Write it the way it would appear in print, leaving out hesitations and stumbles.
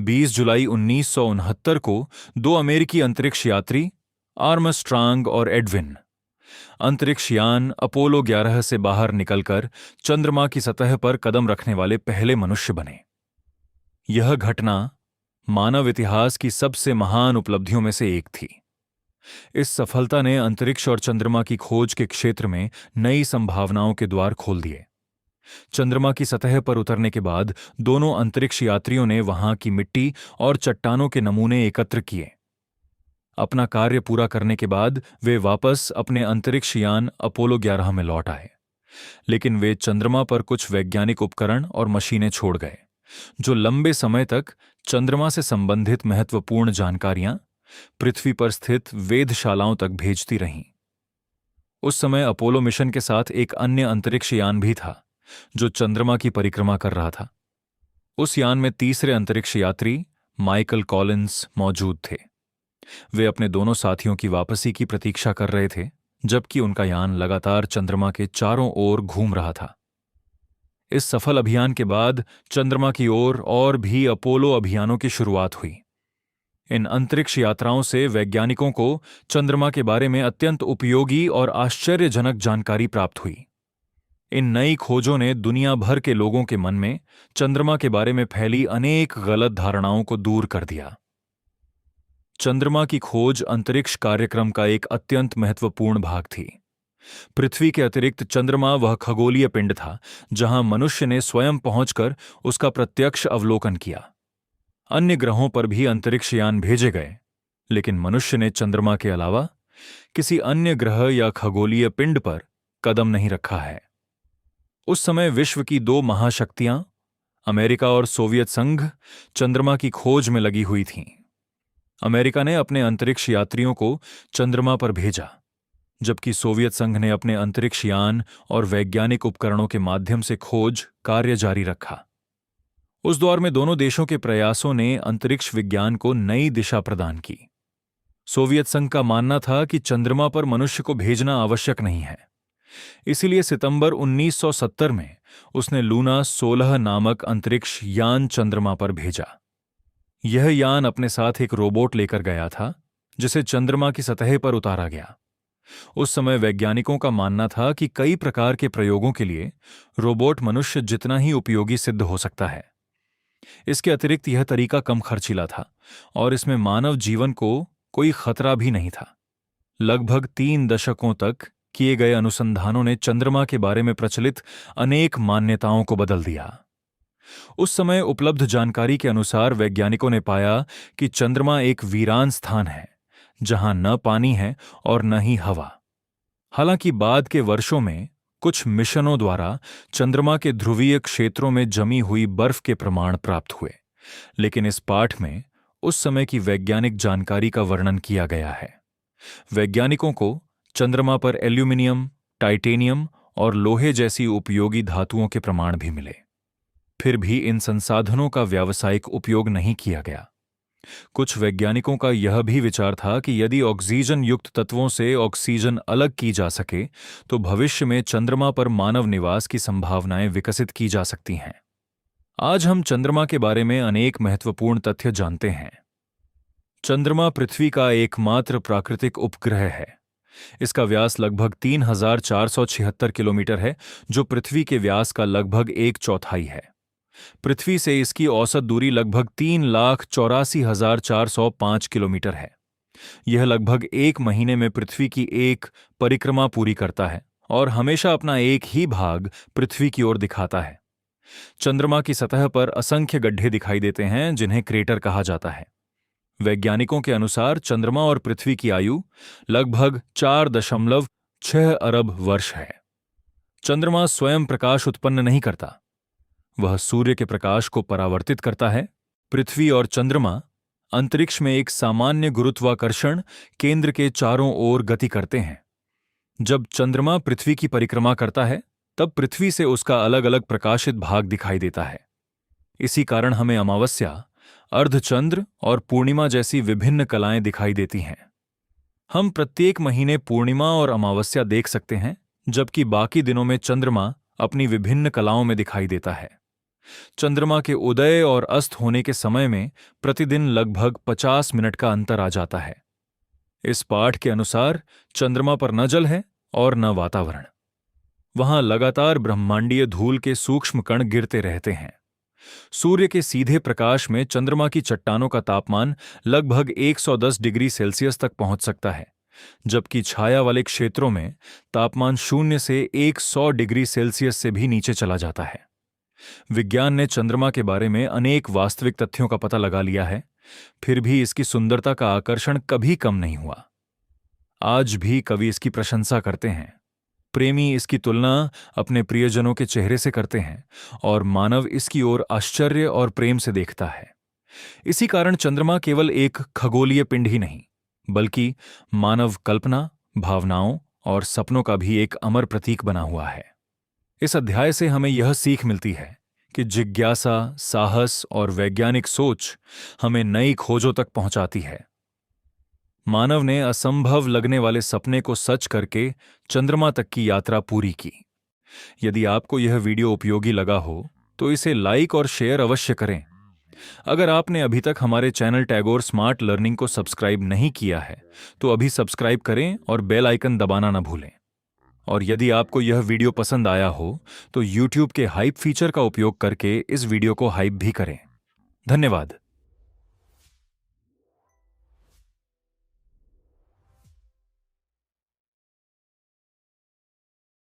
20 जुलाई 1969 को दो अमेरिकी अंतरिक्ष यात्री आर्मस्ट्रांग और एडविन अंतरिक्ष यान अपोलो 11 से बाहर निकलकर चंद्रमा की सतह पर कदम रखने वाले पहले मनुष्य बने। यह घटना मानव इतिहास की सबसे महान उपलब्धियों में से एक थी। इस सफलता ने अंतरिक्ष और चंद्रमा की खोज के क्षेत्र में नई संभावनाओं के द्वार खोल दिए। चंद्रमा की सतह पर उतरने के बाद दोनों अंतरिक्ष यात्रियों ने वहां की मिट्टी और चट्टानों के नमूने एकत्र किए। अपना कार्य पूरा करने के बाद वे वापस अपने अंतरिक्ष यान अपोलो 11 में लौट आए, लेकिन वे चंद्रमा पर कुछ वैज्ञानिक उपकरण और मशीनें छोड़ गए जो लंबे समय तक चंद्रमा से संबंधित महत्वपूर्ण जानकारियां पृथ्वी पर स्थित वेधशालाओं तक भेजती रहीं। उस समय अपोलो मिशन के साथ एक अन्य अंतरिक्ष यान भी था जो चंद्रमा की परिक्रमा कर रहा था। उस यान में तीसरे अंतरिक्ष यात्री माइकल कॉलिंस मौजूद थे। वे अपने दोनों साथियों की वापसी की प्रतीक्षा कर रहे थे, जबकि उनका यान लगातार चंद्रमा के चारों ओर घूम रहा था। इस सफल अभियान के बाद चंद्रमा की ओर और भी अपोलो अभियानों की शुरुआत हुई। इन अंतरिक्ष यात्राओं से वैज्ञानिकों को चंद्रमा के बारे में अत्यंत उपयोगी और आश्चर्यजनक जानकारी प्राप्त हुई। इन नई खोजों ने दुनिया भर के लोगों के मन में चंद्रमा के बारे में फैली अनेक गलत धारणाओं को दूर कर दिया। चंद्रमा की खोज अंतरिक्ष कार्यक्रम का एक अत्यंत महत्वपूर्ण भाग थी। पृथ्वी के अतिरिक्त चंद्रमा वह खगोलीय पिंड था जहां मनुष्य ने स्वयं पहुंचकर उसका प्रत्यक्ष अवलोकन किया। अन्य ग्रहों पर भी अंतरिक्ष यान भेजे गए, लेकिन मनुष्य ने चंद्रमा के अलावा किसी अन्य ग्रह या खगोलीय पिंड पर कदम नहीं रखा है। उस समय विश्व की दो महाशक्तियां, अमेरिका और सोवियत संघ, चंद्रमा की खोज में लगी हुई थीं। अमेरिका ने अपने अंतरिक्ष यात्रियों को चंद्रमा पर भेजा, जबकि सोवियत संघ ने अपने अंतरिक्ष यान और वैज्ञानिक उपकरणों के माध्यम से खोज कार्य जारी रखा। उस दौर में दोनों देशों के प्रयासों ने अंतरिक्ष विज्ञान को नई दिशा प्रदान की। सोवियत संघ का मानना था कि चंद्रमा पर मनुष्य को भेजना आवश्यक नहीं है, इसीलिए सितंबर 1970 में उसने लूना 16 नामक अंतरिक्ष यान चंद्रमा पर भेजा। यह यान अपने साथ एक रोबोट लेकर गया था जिसे चंद्रमा की सतह पर उतारा गया। उस समय वैज्ञानिकों का मानना था कि कई प्रकार के प्रयोगों के लिए रोबोट मनुष्य जितना ही उपयोगी सिद्ध हो सकता है। इसके अतिरिक्त यह तरीका कम खर्चीला था और इसमें मानव जीवन को कोई खतरा भी नहीं था। लगभग 3 दशकों तक किए गए अनुसंधानों ने चंद्रमा के बारे में प्रचलित अनेक मान्यताओं को बदल दिया। उस समय उपलब्ध जानकारी के अनुसार वैज्ञानिकों ने पाया कि चंद्रमा एक वीरान स्थान है जहां न पानी है और न ही हवा। हालांकि बाद के वर्षों में कुछ मिशनों द्वारा चंद्रमा के ध्रुवीय क्षेत्रों में जमी हुई बर्फ के प्रमाण प्राप्त हुए, लेकिन इस पाठ में उस समय की वैज्ञानिक जानकारी का वर्णन किया गया है। वैज्ञानिकों को चंद्रमा पर एल्यूमिनियम, टाइटेनियम और लोहे जैसी उपयोगी धातुओं के प्रमाण भी मिले। फिर भी इन संसाधनों का व्यावसायिक उपयोग नहीं किया गया। कुछ वैज्ञानिकों का यह भी विचार था कि यदि ऑक्सीजन युक्त तत्वों से ऑक्सीजन अलग की जा सके तो भविष्य में चंद्रमा पर मानव निवास की संभावनाएं विकसित की जा सकती हैं। आज हम चंद्रमा के बारे में अनेक महत्वपूर्ण तथ्य जानते हैं। चंद्रमा पृथ्वी का एकमात्र प्राकृतिक उपग्रह है। इसका व्यास लगभग 3476 किलोमीटर है, जो पृथ्वी के व्यास का लगभग 1/4 है। पृथ्वी से इसकी औसत दूरी लगभग 3,84,405 किलोमीटर है। यह लगभग 1 महीने में पृथ्वी की एक परिक्रमा पूरी करता है और हमेशा अपना एक ही भाग पृथ्वी की ओर दिखाता है। चंद्रमा की सतह पर असंख्य गड्ढे दिखाई देते हैं जिन्हें क्रेटर कहा जाता है। वैज्ञानिकों के अनुसार चंद्रमा और पृथ्वी की आयु लगभग 4.6 अरब वर्ष है। चंद्रमा स्वयं प्रकाश उत्पन्न नहीं करता, वह सूर्य के प्रकाश को परावर्तित करता है। पृथ्वी और चंद्रमा अंतरिक्ष में एक सामान्य गुरुत्वाकर्षण केंद्र के चारों ओर गति करते हैं। जब चंद्रमा पृथ्वी की परिक्रमा करता है तब पृथ्वी से उसका अलग अलग प्रकाशित भाग दिखाई देता है। इसी कारण हमें अमावस्या, अर्धचंद्र और पूर्णिमा जैसी विभिन्न कलाएं दिखाई देती हैं। हम प्रत्येक महीने पूर्णिमा और अमावस्या देख सकते हैं, जबकि बाकी दिनों में चंद्रमा अपनी विभिन्न कलाओं में दिखाई देता है। चंद्रमा के उदय और अस्त होने के समय में प्रतिदिन लगभग 50 मिनट का अंतर आ जाता है। इस पाठ के अनुसार चंद्रमा पर न जल है और न वातावरण। वहां लगातार ब्रह्मांडीय धूल के सूक्ष्म कण गिरते रहते हैं। सूर्य के सीधे प्रकाश में चंद्रमा की चट्टानों का तापमान लगभग 110 डिग्री सेल्सियस तक पहुंच सकता है, जबकि छाया वाले क्षेत्रों में तापमान 0 से 100 डिग्री सेल्सियस से भी नीचे चला जाता है। विज्ञान ने चंद्रमा के बारे में अनेक वास्तविक तथ्यों का पता लगा लिया है, फिर भी इसकी सुंदरता का आकर्षण कभी कम नहीं हुआ। आज भी कवि इसकी प्रशंसा करते हैं, प्रेमी इसकी तुलना अपने प्रियजनों के चेहरे से करते हैं और मानव इसकी ओर आश्चर्य और प्रेम से देखता है। इसी कारण चंद्रमा केवल एक खगोलीय पिंड ही नहीं, बल्कि मानव कल्पना, भावनाओं और सपनों का भी एक अमर प्रतीक बना हुआ है। इस अध्याय से हमें यह सीख मिलती है कि जिज्ञासा, साहस और वैज्ञानिक सोच हमें नई खोजों तक पहुंचाती है। मानव ने असंभव लगने वाले सपने को सच करके चंद्रमा तक की यात्रा पूरी की। यदि आपको यह वीडियो उपयोगी लगा हो तो इसे लाइक और शेयर अवश्य करें। अगर आपने अभी तक हमारे चैनल टैगोर स्मार्ट लर्निंग को सब्सक्राइब नहीं किया है तो अभी सब्सक्राइब करें और बेल आइकन दबाना न भूलें। और यदि आपको यह वीडियो पसंद आया हो तो YouTube के हाइप फीचर का उपयोग करके इस वीडियो को हाइप भी करें। धन्यवाद।